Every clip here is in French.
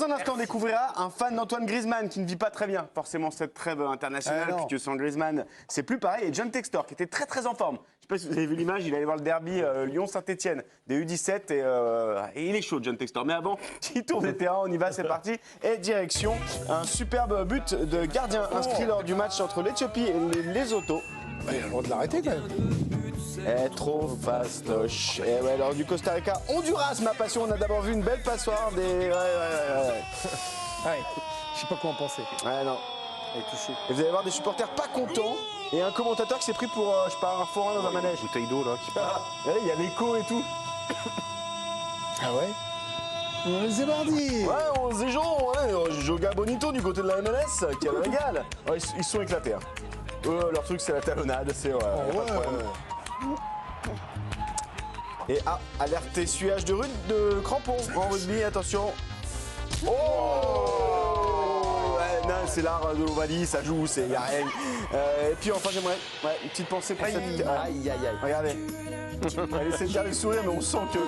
un instant, on découvrira un fan d'Antoine Griezmann qui ne vit pas très bien forcément cette trêve internationale, puisque sans Griezmann, c'est plus pareil. Et John Textor, qui était très en forme. Je ne sais pas si vous avez vu l'image, il allait voir le derby Lyon-Saint-Etienne des U17 et il est chaud, John Textor. Mais avant, petit tour des terrains, on y va, c'est parti. Et direction, un superbe but de gardien inscrit lors du match entre l'Éthiopie et les Lesotho. Il a le droit de l'arrêter quand même. Trop fastoche. Et ouais, alors du Costa Rica, Honduras, ma passion. On a d'abord vu une belle passoire des. Ouais, je sais pas quoi en penser. Ouais, non. Elle est touchée. Et vous allez voir des supporters pas contents et un commentateur qui s'est pris pour, je sais pas, un forain dans un manège. Une bouteille d'eau là qui part. Il y a l'écho et tout. Ah ouais. C'est parti. Ouais, on se joue, ouais, Joga Bonito du côté de la MLS, qui a le régal. Ouais, ils se sont éclatés. Hein. Leur truc, c'est la talonnade, c'est. Oh, pas de ouais. problème. Et alerte essuyage de crampons en rugby, attention. Oh ouais, non, c'est l'art de l'Ovalie, ça joue, y a rien. Et puis enfin, j'aimerais une petite pensée pour cette. Aïe. Regardez. Elle essaie de garder le sourire, mais on sent que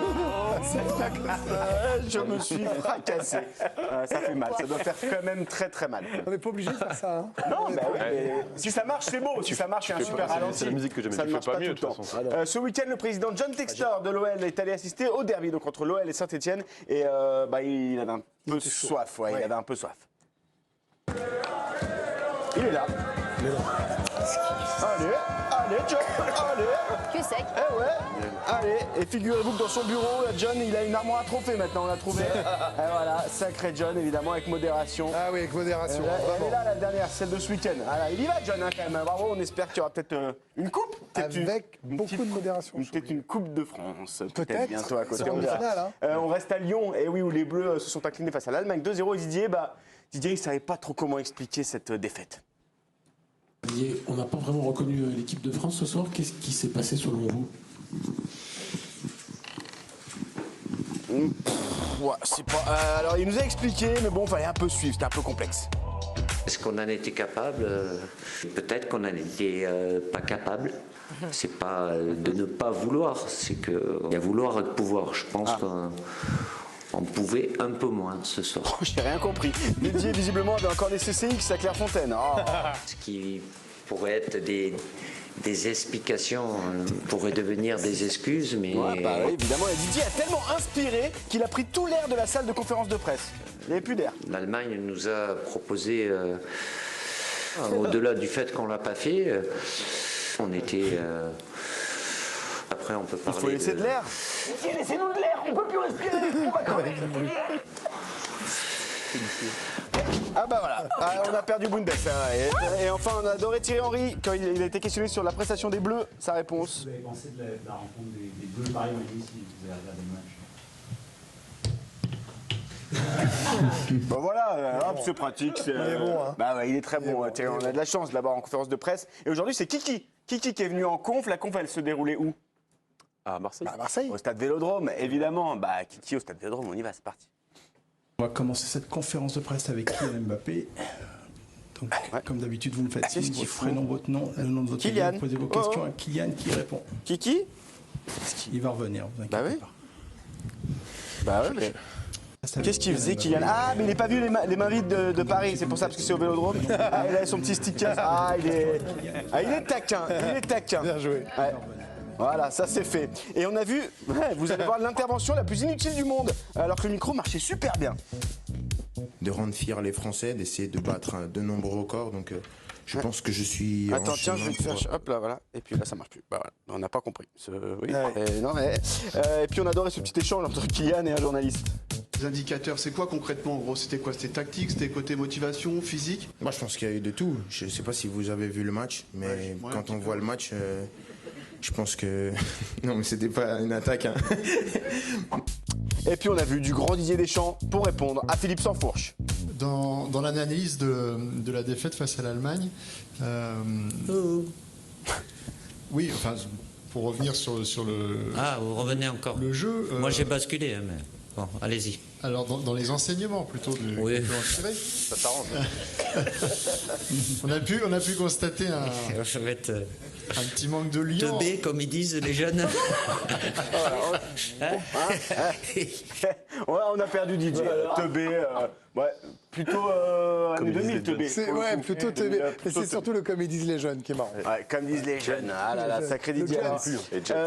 je me suis fracassé. Ça fait mal, ça doit faire quand même très mal. On n'est pas obligé de faire ça. Hein. Non, bah oui, mais si ça marche, c'est beau. Si ça marche, il y a un super ralenti. C'est la musique que j'aime. Ça ne marche pas mieux, tout le temps. de toute façon. Ce week-end, le président John Textor de l'OL est allé assister au derby donc entre l'OL et Saint-Etienne. Et il avait un peu soif. Ouais, il avait un peu soif. Il est là. Allez, John, allez. Cul sec. Eh ouais, allez. Et figurez-vous que dans son bureau, John, il a une armoire à trophées maintenant, on l'a trouvé. Et voilà, sacré John, évidemment, avec modération. Ah oui, avec modération. Elle est là, la dernière, celle de ce week-end. Voilà, il y va, John, hein, quand même. Bravo, on espère qu'il y aura peut-être une coupe. Avec beaucoup de modération. Peut-être une coupe de France. Peut-être. Bientôt à côté. C'est comme finale, hein. On reste à Lyon, et oui, où les Bleus se sont inclinés face à l'Allemagne 2-0. Et Didier, il ne savait pas trop comment expliquer cette défaite. On n'a pas vraiment reconnu l'équipe de France ce soir. Qu'est-ce qui s'est passé selon vous? C'est pas. Alors il nous a expliqué, mais bon, fallait un peu suivre, c'était un peu complexe. Est-ce qu'on en était capable? Peut-être qu'on n'en était pas capable. C'est pas de ne pas vouloir, c'est qu'il y a vouloir et pouvoir. Je pense qu'on pouvait un peu moins ce soir. J'ai rien compris. Didier, visiblement, avait encore des CCX à Clairefontaine. Ce qui pourrait être des explications pourrait devenir des excuses, mais... Ouais, oui, évidemment, et Didier a tellement inspiré qu'il a pris tout l'air de la salle de conférence de presse. Il n'y avait plus d'air. L'Allemagne nous a proposé, au-delà du fait qu'on ne l'a pas fait, on était... Après, on peut parler... Il faut laisser de l'air. Laissez-nous de l'air, on peut plus respirer, on va crever. Ah bah voilà, on a perdu Bundes. Et enfin, on a adoré Thierry Henry quand il a été questionné sur la prestation des Bleus. Sa réponse. Vous avez pensé de la rencontre des Bleus Paris-Miami si vous avez regardé le match? Bah voilà, c'est pratique. Il est bon, hein. Bah ouais, il est très bon. Thierry, on a de la chance de l'avoir en conférence de presse. Et aujourd'hui, c'est Kiki qui est venu en conf. La conf, elle se déroulait où? À Marseille. À Marseille. Au stade Vélodrome, évidemment. Bah Kiki au stade Vélodrome, on y va, c'est parti. On va commencer cette conférence de presse avec Kylian Mbappé. Donc, comme d'habitude, vous me faites signe, votre prénom, votre nom, le nom de votre Kylian. Vous posez vos questions à Kylian qui répond. Kiki? Il va revenir, vous inquiétez Bah oui. pas. Bah ouais, mais... Qu'est-ce qu'il faisait, Kylian? Ah, mais il n'est pas vu les mains vides de Paris, c'est pour ça, parce que c'est au Vélodrome. Ah, il a son petit sticker. Ah, il est taquin, Bien joué. Ouais. Voilà, ça c'est fait. Et on a vu, vous allez voir l'intervention la plus inutile du monde, alors que le micro marchait super bien. De rendre fiers les Français, d'essayer de battre de nombreux records, donc je pense que je suis... Attends, tiens, je vais te faire... Hop là, voilà. Et puis là, ça marche plus. Bah voilà, on n'a pas compris. Oui. Non, mais... et puis on adorait ce petit échange entre Kylian et un journaliste. Les indicateurs, c'est quoi concrètement en gros? C'était quoi? C'était tactique, c'était côté motivation, physique? Moi je pense qu'il y a eu de tout. Je ne sais pas si vous avez vu le match, mais quand on voit le match, je pense que... non mais c'était pas une attaque. Hein. Et puis on a vu du grand Didier Deschamps pour répondre à Philippe Sansfourche. Dans l'analyse de la défaite face à l'Allemagne, oui, enfin, pour revenir sur le... Ah, vous revenez encore. Le jeu... Moi j'ai basculé, mais bon, allez-y. Alors dans les enseignements plutôt oui. Ça t'arrange. on a pu constater un petit manque de lion. Teubé, comme ils disent les jeunes. On a perdu Didier. Teubé, Ouais, plutôt années 2000, teubé. Ouais, plutôt teubé. Et c'est surtout le comme ils disent les jeunes qui est marrant. Ouais, comme disent les jeunes. Ah là là, sacré Didier.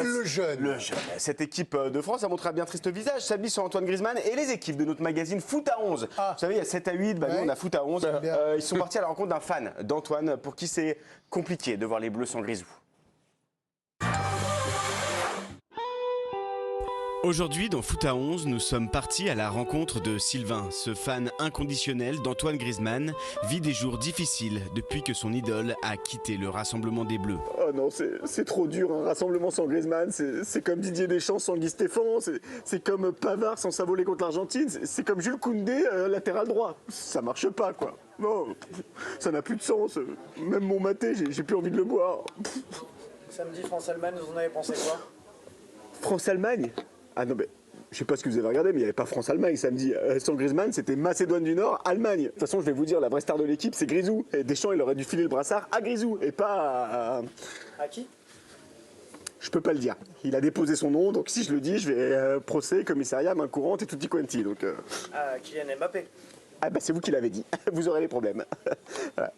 Le jeune. Cette équipe de France a montré un bien triste visage samedi sur Antoine Griezmann et les équipes de notre magazine Foot à 11. Vous savez, il y a 7 à 8, nous on a Foot à 11. Ils sont partis à la rencontre d'un fan d'Antoine pour qui c'est compliqué de voir les Bleus sans Grisou. Aujourd'hui, dans Foot à 11, nous sommes partis à la rencontre de Sylvain. Ce fan inconditionnel d'Antoine Griezmann vit des jours difficiles depuis que son idole a quitté le rassemblement des Bleus. Oh non, c'est trop dur, un rassemblement sans Griezmann. C'est comme Didier Deschamps sans Guy Stéphane. C'est comme Pavard sans sa volée contre l'Argentine. C'est comme Jules Koundé, latéral droit. Ça marche pas, quoi. Non, ça n'a plus de sens. Même mon maté, j'ai plus envie de le boire. Samedi, France-Allemagne, vous en avez pensé quoi? France-Allemagne? Ah non, mais je sais pas ce que vous avez regardé, mais il n'y avait pas France-Allemagne samedi. Sans Griezmann, c'était Macédoine du Nord, Allemagne. De toute façon, je vais vous dire, la vraie star de l'équipe, c'est Grisou. Et Deschamps, il aurait dû filer le brassard à Grisou et pas à qui? Je peux pas le dire. Il a déposé son nom, donc si je le dis, je vais procès, commissariat, main courante et tutti quanti. Donc, Kylian Mbappé. Ah bah c'est vous qui l'avez dit. Vous aurez les problèmes. Voilà.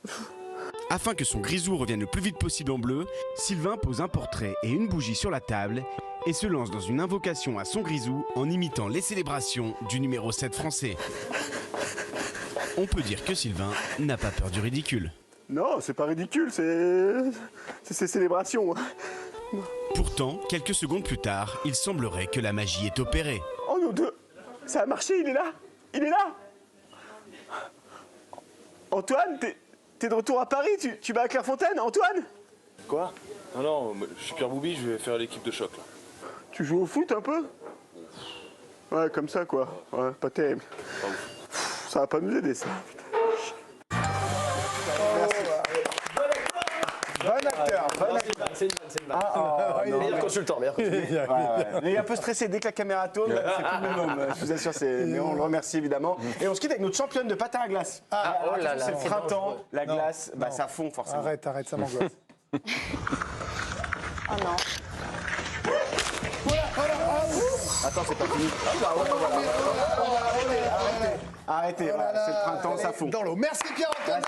Afin que son Grisou revienne le plus vite possible en bleu, Sylvain pose un portrait et une bougie sur la table et se lance dans une invocation à son Grisou en imitant les célébrations du numéro 7 français. On peut dire que Sylvain n'a pas peur du ridicule. Non, c'est pas ridicule, c'est ces célébrations. Pourtant, quelques secondes plus tard, il semblerait que la magie est opérée. Oh non, ça a marché, il est là. Il est là. Antoine, t'es de retour à Paris, tu vas à Clairefontaine, Antoine? Quoi? Non, je suis Pierre Boubi, je vais faire l'équipe de choc là. Tu joues au foot un peu? Ouais, comme ça quoi. Ouais, pas terrible. Ça va pas nous aider ça. Merci. Bon acteur, bon acteur. C'est une vanne. Meilleur consultant, meilleur consultant. Il est un peu stressé dès que la caméra tourne, c'est plus le même homme. Je vous assure, mais on le remercie évidemment. Et on se quitte avec notre championne de patin à glace. Oh là là. C'est le printemps, la glace, bah ça fond forcément. Arrête, ça m'angoisse. Oh non. Attends, c'est pas fini. Arrêtez, voilà, c'est le printemps, ça fond. Dans l'eau. Merci Pierre-Antoine.